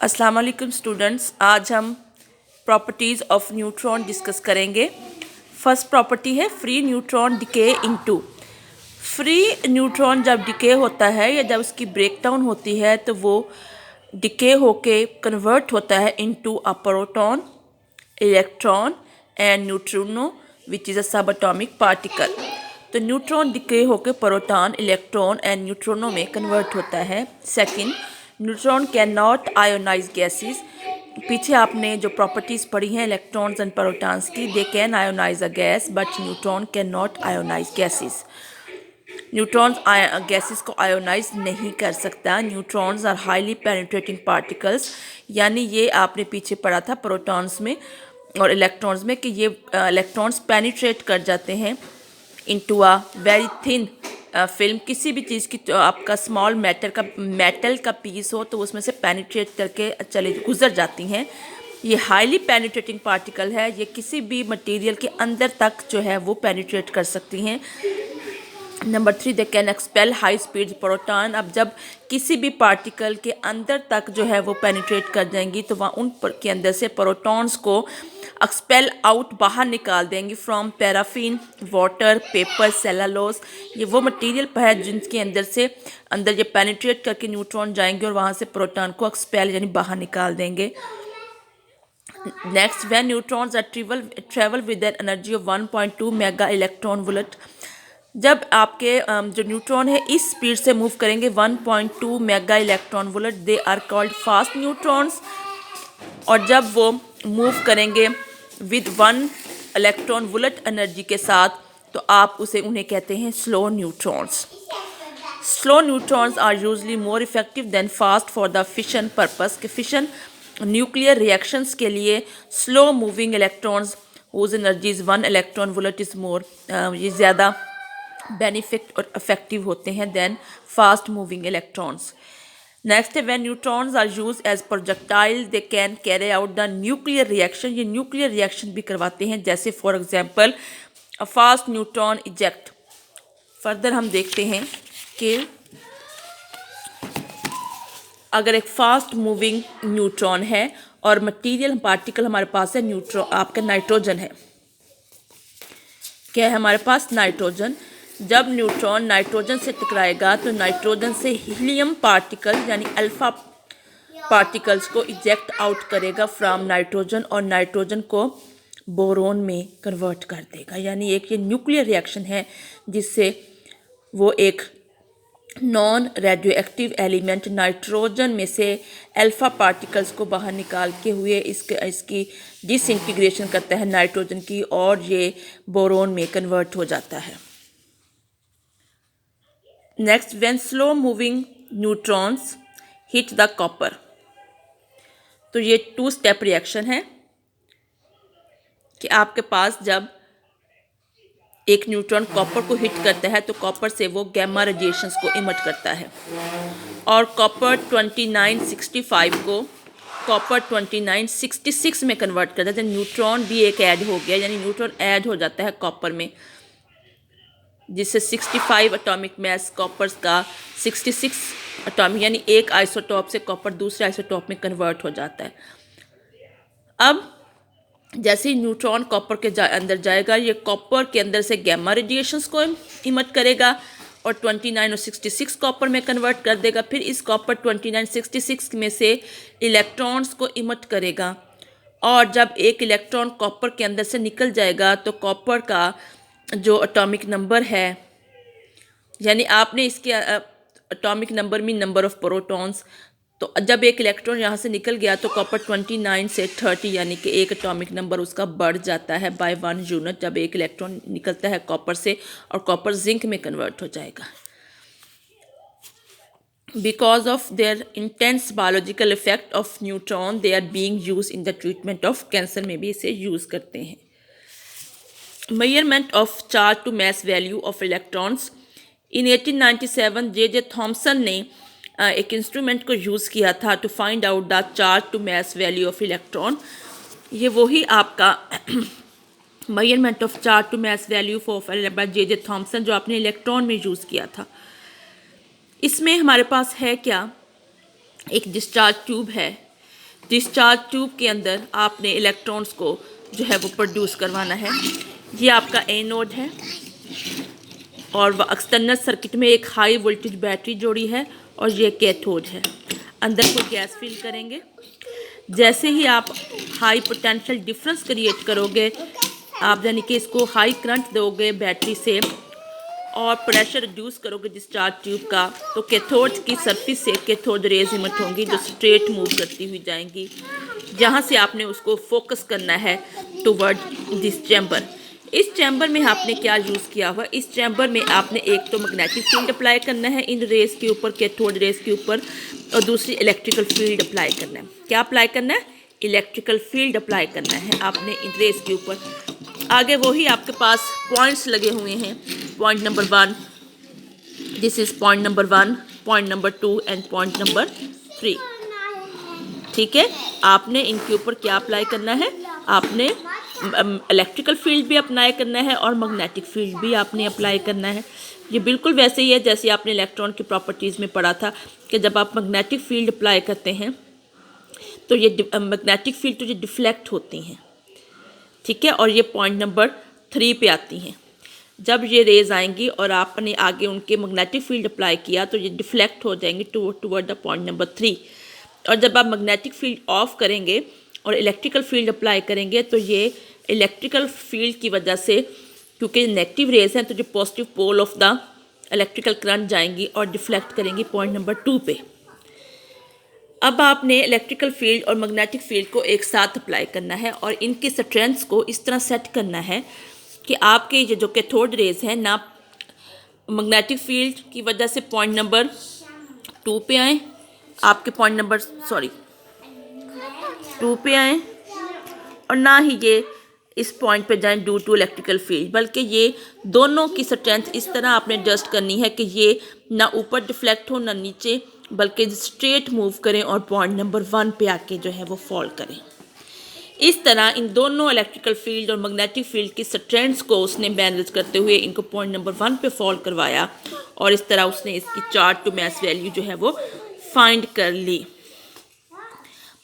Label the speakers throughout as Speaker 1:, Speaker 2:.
Speaker 1: अस्सलाम वालेकुम स्टूडेंट्स, आज हम प्रॉपर्टीज़ ऑफ न्यूट्रॉन डिस्कस करेंगे। फर्स्ट प्रॉपर्टी है free neutron decay into. Free neutron जब डिके होता है या जब उसकी ब्रेकडाउन होती है तो वो डिके होके कन्वर्ट होता है into a proton, electron and neutrino which is a sub atomic particle. तो न्यूट्रॉन डिके होकर प्रोटॉन, इलेक्ट्रॉन एंड न्यूट्रिनो में कन्वर्ट होता है। Second, neutron can not ionise gases. पीछे आपने जो प्रॉपर्टीज़ पढ़ी हैं इलेक्ट्रॉन्स एंड प्रोटॉन्स की, they can ionise a gas but neutron can not ionise gases. Neutrons gases को आयोनाइज नहीं कर सकता। Neutrons are highly penetrating particles, यानी ये आपने पीछे पढ़ा था प्रोटॉन्स में और इलेक्ट्रॉन्स में कि ये इलेक्ट्रॉन्स पेनिट्रेट कर जाते हैं into a very thin film. किसी भी चीज़ की तो आपका स्मॉल मेटल का पीस हो तो उसमें से पेनिट्रेट करके गुजर जाती हैं। ये हाईली पेनिट्रेटिंग पार्टिकल है, ये किसी भी मटेरियल के अंदर तक जो है वो पेनिट्रेट कर सकती हैं। Number 3, they can expel high speed proton. अब जब किसी भी पार्टिकल के अंदर तक जो है वो पेनिट्रेट कर जाएंगी तो वहाँ उन के अंदर से प्रोटॉन्स को एक्सपेल आउट, बाहर निकाल देंगी from paraffin, water, paper, cellulose. ये वो मटेरियल है जिनके अंदर ये पेनिट्रेट करके न्यूट्रॉन जाएंगे और वहाँ से प्रोटॉन को एक्सपेल यानी बाहर निकाल देंगे। Next, when neutrons are travel with an energy of 1.2 mega electron volt. जब आपके जो न्यूट्रॉन है इस स्पीड से मूव करेंगे 1.2 mega electron volt, they are called fast neutrons. और जब वो मूव करेंगे विद 1 इलेक्ट्रॉन वोल्ट एनर्जी के साथ तो आप उन्हें कहते हैं slow neutrons. Slow neutrons are usually more effective then fast for the fission purpose. के फिशन न्यूक्लियर रिएक्शंस के लिए slow moving electrons whose energy is 1 electron volt is more, ये ज़्यादा बेनिफिट और इफेक्टिव होते हैं then fast moving electrons. Next है when neutrons are use as projectile they can carry out the nuclear reaction. ये nuclear reaction भी करवाते हैं, जैसे for example a fast neutron eject. Further हम देखते हैं कि अगर एक फास्ट मूविंग न्यूट्रॉन है और मटेरियल पार्टिकल हमारे पास है न्यूट्रॉन, आपका नाइट्रोजन है, क्या है हमारे पास नाइट्रोजन। जब न्यूट्रॉन नाइट्रोजन से टकराएगा तो नाइट्रोजन से हीलियम पार्टिकल यानी अल्फा पार्टिकल्स को इजेक्ट आउट करेगा फ्रॉम नाइट्रोजन और नाइट्रोजन को बोरोन में कन्वर्ट कर देगा। यानी एक ये न्यूक्लियर रिएक्शन है जिससे वो एक non radio active element nitrogen में से अल्फा पार्टिकल्स को बाहर निकाल के हुए इसकी डिसइंटीग्रेशन करता है नाइट्रोजन की और ये बोरोन में कन्वर्ट हो जाता है। Next, when slow moving neutrons hit the copper. तो ये 2 स्टेप रिएक्शन है कि आपके पास जब एक न्यूट्रॉन कॉपर को हिट करता है तो कॉपर से वो गैमा रेडिएशंस को इमिट करता है और कॉपर 2965 को कॉपर 2966 में कन्वर्ट करता है। तो न्यूट्रॉन भी एक ऐड हो गया, यानी न्यूट्रॉन ऐड हो जाता है कॉपर में, जिससे 65 एटॉमिक मास कॉपर का 66 एटॉमिक यानी एक आइसोटॉप से कॉपर दूसरे आइसोटॉप में कन्वर्ट हो जाता है। अब जैसे ही न्यूट्रॉन कॉपर के अंदर जाएगा ये कॉपर के अंदर से गैमा रेडिएशंस को इमिट करेगा और 29 और 66 कॉपर में कन्वर्ट कर देगा। फिर इस कॉपर 2966 में से इलेक्ट्रॉन्स को इमिट करेगा और जब एक इलेक्ट्रॉन कॉपर के अंदर से निकल जाएगा तो कॉपर का जो एटॉमिक नंबर है, यानी आपने इसके एटॉमिक नंबर में नंबर ऑफ प्रोटॉन्स, तो जब एक इलेक्ट्रॉन यहाँ से निकल गया तो कॉपर 29 से 30 यानी कि एक एटॉमिक नंबर उसका बढ़ जाता है बाय 1 यूनिट जब एक इलेक्ट्रॉन निकलता है कॉपर से और कॉपर जिंक में कन्वर्ट हो जाएगा। Because of their intense biological effect of neutron they are being use in the treatment of cancer में भी इसे यूज़ करते हैं। Measurement of charge to mass value of electrons. In 1897 J Thomson ने एक इंस्ट्रूमेंट को यूज़ किया था to find out the charge to mass value of electron. ये वही आपका measurement of charge to mass value of J Thomson जो आपने इलेक्ट्रॉन में यूज़ किया था। इसमें हमारे पास है क्या, एक डिस्चार्ज ट्यूब है डिस्चार्ज ट्यूब के अंदर आपने इलेक्ट्रॉन्स को जो है वो प्रोड्यूस करवाना है। ये आपका एनोड है और एक्सटर्नल सर्किट में एक हाई वोल्टेज बैटरी जोड़ी है और ये कैथोड है। अंदर को गैस फिल करेंगे। जैसे ही आप हाई पोटेंशियल डिफरेंस क्रिएट करोगे, आप यानी कि इसको हाई करंट दोगे बैटरी से और प्रेशर रिड्यूस करोगे डिस्चार्ज ट्यूब का, तो कैथोड की सरफेस से कैथोड रेज इमिट होंगी जो स्ट्रेट मूव करती हुई जाएंगी। जहाँ से आपने उसको फोकस करना है टुवर्ड दिस चैम्बर। इस चैम्बर में आपने क्या यूज़ किया हुआ, इस चैम्बर में आपने एक तो मैग्नेटिक फील्ड अप्लाई करना है इन रेस के ऊपर, कैथोड रेस के ऊपर, और दूसरी इलेक्ट्रिकल फील्ड अप्लाई करना है। क्या अप्लाई करना है? इलेक्ट्रिकल फील्ड अप्लाई करना है आपने इन रेस के ऊपर। आगे वही आपके पास पॉइंट्स लगे हुए हैं, point number 1, this is point number 1, point number 2 and point number 3। ठीक है, आपने इनके ऊपर क्या अप्लाई करना है? आपने इलेक्ट्रिकल फील्ड भी अप्लाई करना है और मैग्नेटिक फील्ड भी आपने अप्लाई करना है। ये बिल्कुल वैसे ही है जैसे आपने इलेक्ट्रॉन की प्रॉपर्टीज़ में पढ़ा था कि जब आप मैग्नेटिक फील्ड अप्लाई करते हैं तो ये मैग्नेटिक फील्ड तो ये डिफ्लेक्ट होती हैं। ठीक है, और ये पॉइंट नंबर 3 पे आती हैं। जब ये रेज आएंगी और आपने आगे उनके मैग्नेटिक फील्ड अप्लाई किया तो ये डिफ्लेक्ट हो जाएंगे टुवर्ड द पॉइंट नंबर 3। और जब आप मैग्नेटिक फील्ड ऑफ करेंगे और इलेक्ट्रिकल फील्ड अप्लाई करेंगे तो ये इलेक्ट्रिकल फील्ड की वजह से, क्योंकि नेगेटिव रेज हैं, तो जो positive pole of the electrical current जाएंगी और डिफ्लेक्ट करेंगी पॉइंट नंबर 2 पे। अब आपने इलेक्ट्रिकल फील्ड और मैग्नेटिक फील्ड को एक साथ अप्लाई करना है और इनकी स्ट्रेंथ्स को इस तरह सेट करना है कि आपके ये जो कैथोड रेज हैं ना मैग्नेटिक फील्ड की वजह से पॉइंट नंबर 2 पे आए, आपके पॉइंट नंबर 2 पे आए, और ना ही ये इस पॉइंट पे जाएं ड्यू टू इलेक्ट्रिकल फील्ड, बल्कि ये दोनों की स्ट्रेंथ इस तरह आपने एडजस्ट करनी है कि ये ना ऊपर डिफ्लेक्ट हो ना नीचे, बल्कि स्ट्रेट मूव करें और पॉइंट नंबर 1 पे आके जो है वो फॉल करें। इस तरह इन दोनों इलेक्ट्रिकल फील्ड और मैग्नेटिक फील्ड की स्ट्रेंथ्स को उसने बैलेंस करते हुए इनको पॉइंट नंबर 1 पे फॉल करवाया और इस तरह उसने इसकी चार्ज टू मास वैल्यू जो है वो फाइंड कर ली।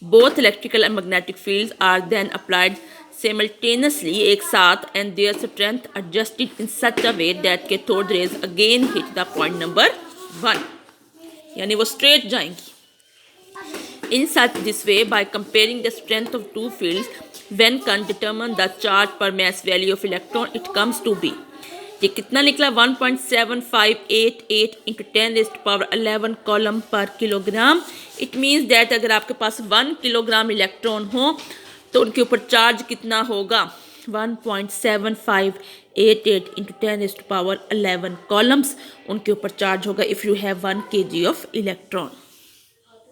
Speaker 1: Both electrical and magnetic fields are then applied simultaneously एक साथ and their strength adjusted in such a way that cathode rays again hit the point number 1, यानी वो स्ट्रेट जाएंगी। In such this way, by comparing the strength of two fields, when can determine the charge per mass value of electron, it comes to be, ये कितना निकला 1.7588 into 10 raised to power 11 column पर kilogram. It means that अगर आपके पास 1 kilogram electron हो तो उनके ऊपर चार्ज कितना होगा 1.7588 into 10 raised to power 11 columns उनके ऊपर चार्ज होगा if you have 1 kg of electron.